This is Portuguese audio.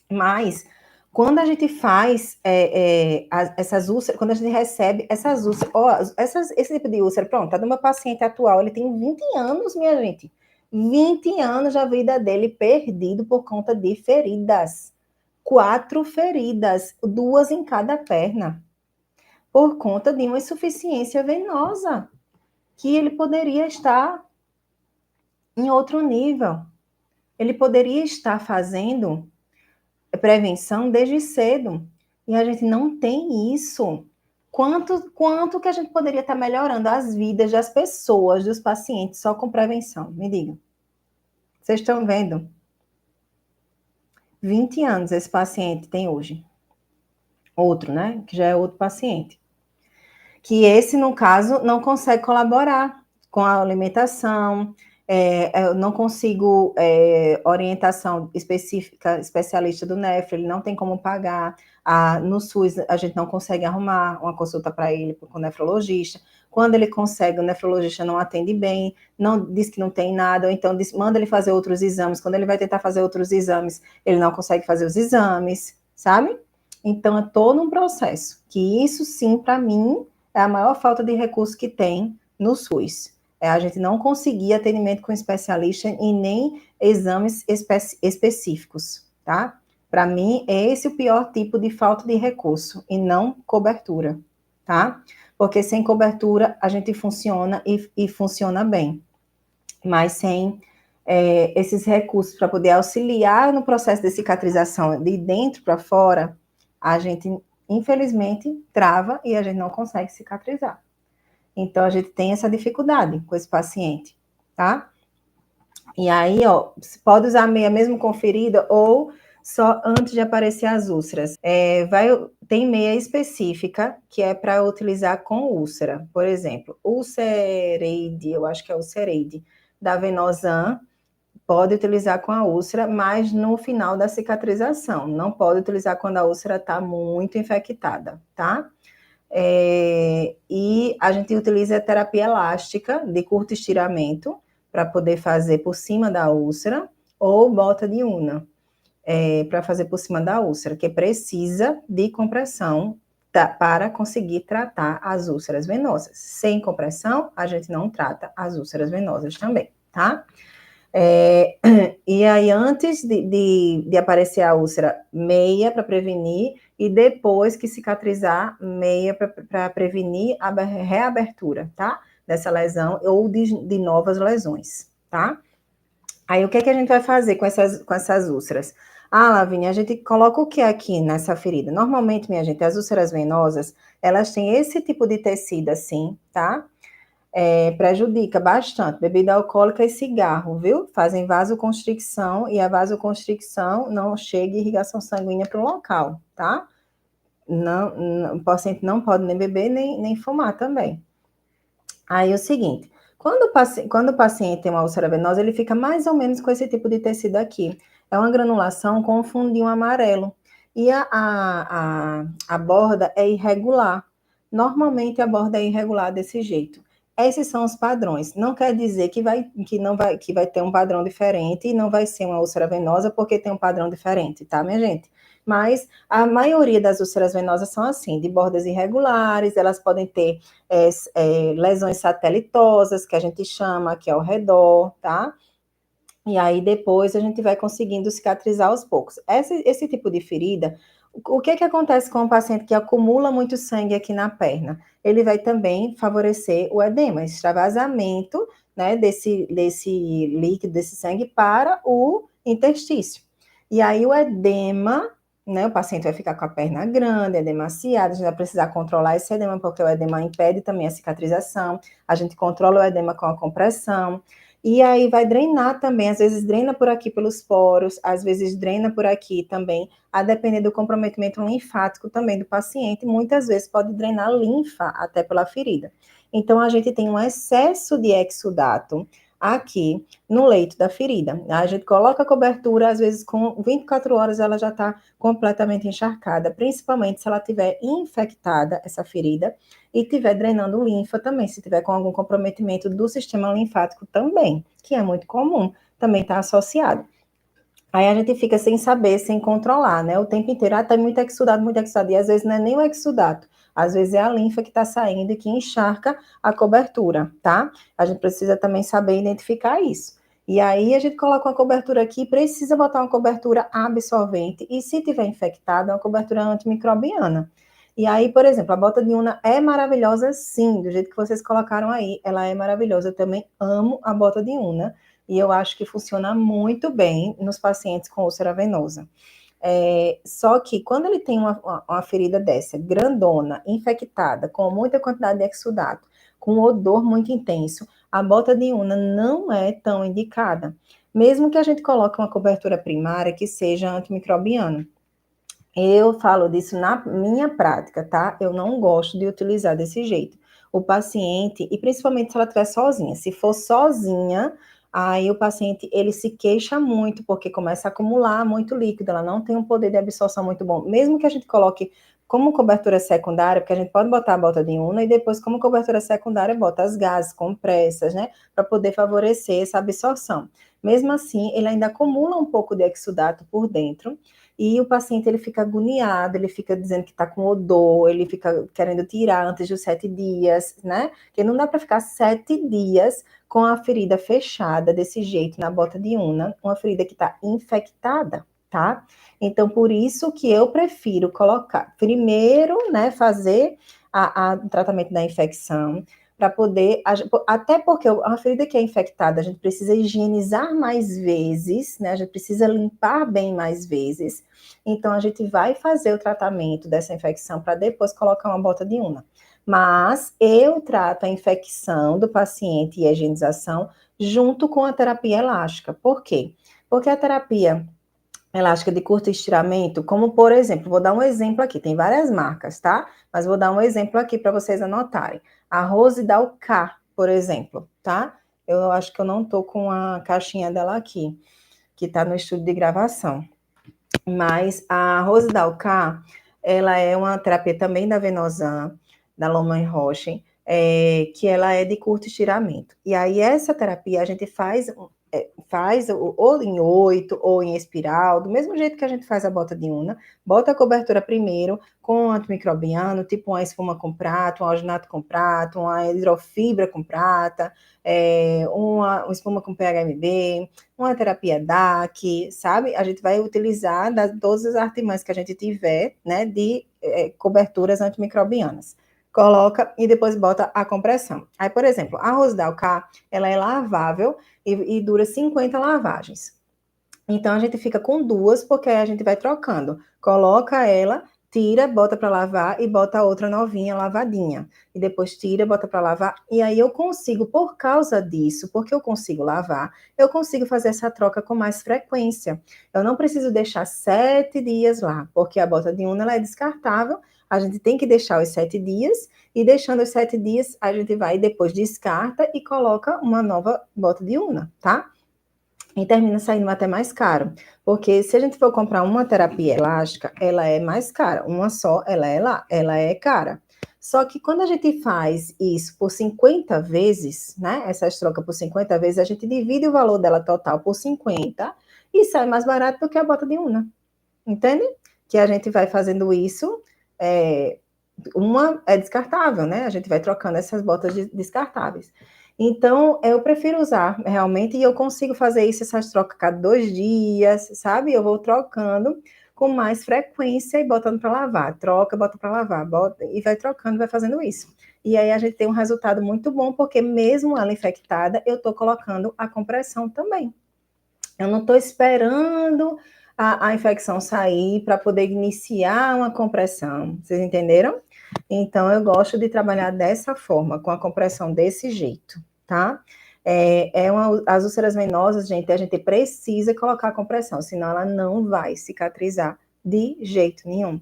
Mas, quando a gente faz essas úlceras, quando a gente recebe essas úlceras, esse tipo de úlcera, pronto, tá do meu paciente atual, ele tem 20 anos, minha gente. 20 anos da vida dele perdido por conta de feridas. 4 feridas, 2 em cada perna, por conta de uma insuficiência venosa, que ele poderia estar em outro nível. Ele poderia estar fazendo prevenção desde cedo. E a gente não tem isso. Quanto que a gente poderia estar melhorando as vidas das pessoas, dos pacientes, só com prevenção? Me digam. Vocês estão vendo? 20 anos esse paciente tem hoje. Outro, né? Que já é outro paciente. Que esse, no caso, não consegue colaborar com a alimentação, eu não consigo orientação específica, especialista do nefro, ele não tem como pagar. No SUS, a gente não consegue arrumar uma consulta para ele com o nefrologista. Quando ele consegue, o nefrologista não atende bem, não diz que não tem nada, ou então manda ele fazer outros exames. Quando ele vai tentar fazer outros exames, ele não consegue fazer os exames, sabe? Então, é todo um processo, que isso sim, para mim, é a maior falta de recurso que tem no SUS. É a gente não conseguir atendimento com especialista e nem exames específicos, tá? Para mim, é esse o pior tipo de falta de recurso, e não cobertura, tá? Porque sem cobertura, a gente funciona e funciona bem. Mas sem esses recursos para poder auxiliar no processo de cicatrização de dentro para fora, a gente, infelizmente, trava e a gente não consegue cicatrizar. Então, a gente tem essa dificuldade com esse paciente, tá? E aí, ó, você pode usar meia mesmo conferida ou só antes de aparecer as úlceras. Tem meia específica que é para utilizar com úlcera. Por exemplo, Ulcereide, eu acho que é Ulcereide, da Venosan, pode utilizar com a úlcera, mas no final da cicatrização. Não pode utilizar quando a úlcera está muito infectada, tá? E a gente utiliza a terapia elástica de curto estiramento para poder fazer por cima da úlcera, ou bota de una para fazer por cima da úlcera, que precisa de compressão para conseguir tratar as úlceras venosas. Sem compressão, a gente não trata as úlceras venosas também, tá? E aí, antes de aparecer a úlcera, meia para prevenir, e depois que cicatrizar, meia para prevenir a reabertura, tá? Dessa lesão ou de novas lesões, tá? Aí, o que a gente vai fazer com essas úlceras? Lavínia, a gente coloca o que aqui nessa ferida? Normalmente, minha gente, as úlceras venosas, elas têm esse tipo de tecido assim, tá? Prejudica bastante. Bebida alcoólica e cigarro, viu? Fazem vasoconstricção e a vasoconstricção não chega irrigação sanguínea para o local, tá? O paciente não pode nem beber nem fumar também. Aí é o seguinte, quando o paciente tem uma úlcera venosa, ele fica mais ou menos com esse tipo de tecido aqui. É uma granulação com um fundinho amarelo. E a borda é irregular. Normalmente a borda é irregular desse jeito. Esses são os padrões. Não quer dizer que vai ter um padrão diferente e não vai ser uma úlcera venosa porque tem um padrão diferente, tá, minha gente? Mas a maioria das úlceras venosas são assim, de bordas irregulares, elas podem ter lesões satelitosas, que a gente chama, que é ao redor, tá? E aí depois a gente vai conseguindo cicatrizar aos poucos. Esse tipo de ferida, o que acontece com o paciente que acumula muito sangue aqui na perna? Ele vai também favorecer o edema, extravasamento, né, desse líquido, desse sangue para o interstício. E aí o edema, né, o paciente vai ficar com a perna grande, edemaciada, a gente vai precisar controlar esse edema, porque o edema impede também a cicatrização, a gente controla o edema com a compressão, e aí vai drenar também, às vezes drena por aqui pelos poros, às vezes drena por aqui também, a depender do comprometimento linfático também do paciente, muitas vezes pode drenar linfa até pela ferida. Então, a gente tem um excesso de exudato aqui no leito da ferida. A gente coloca a cobertura, às vezes com 24 horas ela já está completamente encharcada, principalmente se ela tiver infectada, essa ferida, e tiver drenando linfa também, se tiver com algum comprometimento do sistema linfático também, que é muito comum, também está associado. Aí a gente fica sem saber, sem controlar, né? O tempo inteiro, tá muito exudado, muito exudado. E às vezes não é nem o exudato, às vezes é a linfa que está saindo e que encharca a cobertura, tá? A gente precisa também saber identificar isso. E aí a gente coloca uma cobertura aqui, precisa botar uma cobertura absorvente. E se tiver infectado, uma cobertura antimicrobiana. E aí, por exemplo, a bota de Una é maravilhosa, sim, do jeito que vocês colocaram aí, ela é maravilhosa. Eu também amo a bota de Una e eu acho que funciona muito bem nos pacientes com úlcera venosa. Só que quando ele tem uma ferida dessa, grandona, infectada, com muita quantidade de exudato, com odor muito intenso, a bota de Una não é tão indicada. Mesmo que a gente coloque uma cobertura primária que seja antimicrobiana. Eu falo disso na minha prática, tá? Eu não gosto de utilizar desse jeito. O paciente, e principalmente se ela estiver sozinha, se for sozinha, aí o paciente, ele se queixa muito, porque começa a acumular muito líquido, ela não tem um poder de absorção muito bom. Mesmo que a gente coloque como cobertura secundária, porque a gente pode botar a bota de Una e depois, como cobertura secundária, bota as gases, compressas, né? Para poder favorecer essa absorção. Mesmo assim, ele ainda acumula um pouco de exudato por dentro, e o paciente ele fica agoniado, ele fica dizendo que está com odor, ele fica querendo tirar antes dos 7 dias, né? Porque não dá para ficar 7 dias com a ferida fechada desse jeito na bota de Una, uma ferida que está infectada, tá? Então, por isso que eu prefiro colocar, primeiro, né, fazer o tratamento da infecção, para poder, até porque uma ferida que é infectada, a gente precisa higienizar mais vezes, né? A gente precisa limpar bem mais vezes. Então, a gente vai fazer o tratamento dessa infecção para depois colocar uma bota de Una. Mas eu trato a infecção do paciente e a higienização junto com a terapia elástica. Por quê? Porque a terapia elástica de curto estiramento, como por exemplo, vou dar um exemplo aqui, tem várias marcas, tá? Mas vou dar um exemplo aqui para vocês anotarem. A Rose Dalká, por exemplo, tá? Eu acho que eu não tô com a caixinha dela aqui, que tá no estúdio de gravação. Mas a Rose Dalká, ela é uma terapia também da Venosan, da Lohmann Roche, que ela é de curto estiramento. E aí essa terapia a gente faz ou em 8 ou em espiral, do mesmo jeito que a gente faz a bota de Una, bota a cobertura primeiro com antimicrobiano, tipo uma espuma com prata, um alginato com prata, uma hidrofibra com prata, uma espuma com PHMB, uma terapia DAC, sabe? A gente vai utilizar todas as artimanhas que a gente tiver, né, de coberturas antimicrobianas. Coloca e depois bota a compressão. Aí, por exemplo, a Rosdal K, ela é lavável e dura 50 lavagens. Então, a gente fica com duas, porque aí a gente vai trocando. Coloca ela, tira, bota para lavar e bota a outra novinha lavadinha. E depois tira, bota para lavar. E aí eu consigo, por causa disso, porque eu consigo lavar, eu consigo fazer essa troca com mais frequência. Eu não preciso deixar 7 dias lá, porque a bota de Una ela é descartável. A gente tem que deixar os 7 dias, e deixando os 7 dias, a gente vai depois descarta e coloca uma nova bota de Una, tá? E termina saindo até mais caro, porque se a gente for comprar uma terapia elástica, ela é mais cara, uma só, ela é cara. Só que quando a gente faz isso por 50 vezes, né, essas trocas por 50 vezes, a gente divide o valor dela total por 50 e sai mais barato do que a bota de Una, entende? Que a gente vai fazendo isso, uma é descartável, né, a gente vai trocando essas botas descartáveis. Então, eu prefiro usar realmente, e eu consigo fazer isso, essas trocas cada 2 dias, sabe? Eu vou trocando com mais frequência e botando para lavar. Troca, bota para lavar, bota, e vai trocando, vai fazendo isso. E aí a gente tem um resultado muito bom, porque mesmo ela infectada, eu estou colocando a compressão também. Eu não estou esperando a infecção sair para poder iniciar uma compressão. Vocês entenderam? Então, eu gosto de trabalhar dessa forma, com a compressão desse jeito, tá? As úlceras venosas, gente, a gente precisa colocar a compressão, senão ela não vai cicatrizar de jeito nenhum.